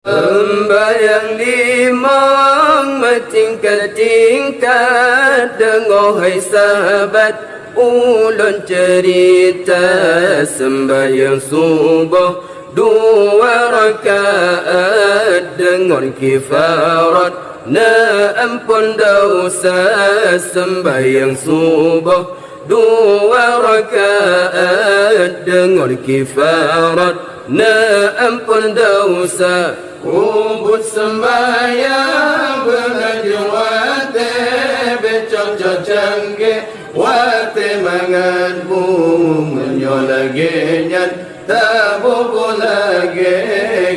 Sembahyang limang bertingkat-tingkat, dengar hai sahabat ulun cerita. Sembahyang subuh 2 rakaat, dengar kifarat na ampun dosa. Sembahyang subuh 2 rakaat, dengar kifarat na ampun dosa. Kubut sembahyang benajwate, becok-cok canggih wate mangan bung menyolage nyat tabobo lagi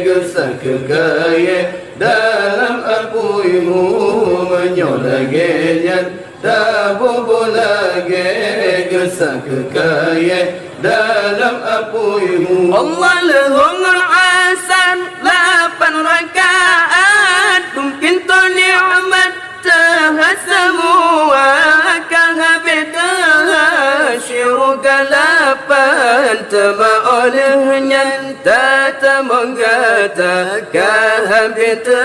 gesak kekaya dalam apuimu menyolage nyat tabobo lagi gesak kekaya dalam apuimu. Allah lehongan asan 8 rakaat, mungkin tu ni'mat semua kahabita syiru galapan tema olehnya tata menggata kahabita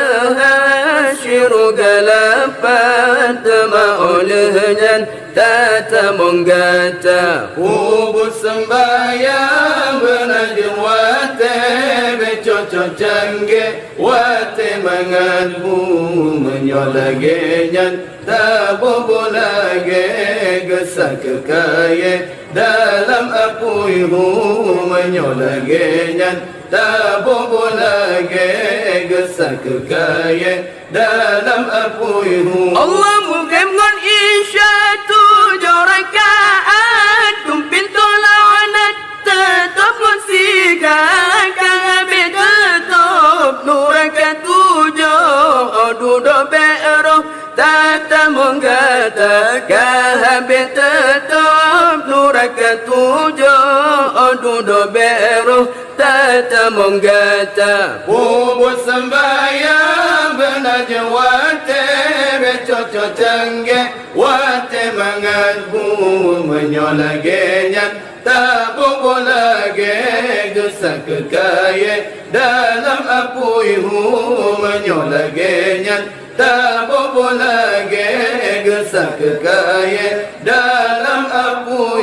syiru galapan tema olehnya tata menggata. Kubut sembahyang benajwate, becocok canggih wate mangan bung menyolage nyan tabobo lagi gesak kekaya dalam apuimu menyolage nyan tabobo lagi gesak kekaya dalam apuimu. Allah mugemgon isya 7 rakaat, tumpin tolak tetap musikan kami tetap 2 rakaat 7 dudo be'roh tata menggata kahabit tetap 2 rakaat 7 dudo be'roh tata menggata. Kubut sembahyang benajwate, becocok canggih wate mangan bung menyolage nyat tabobo lagi gesak kekaya dalam apuimu menyolage nyat tabobo lagi gesak kekaya dalam apuimu.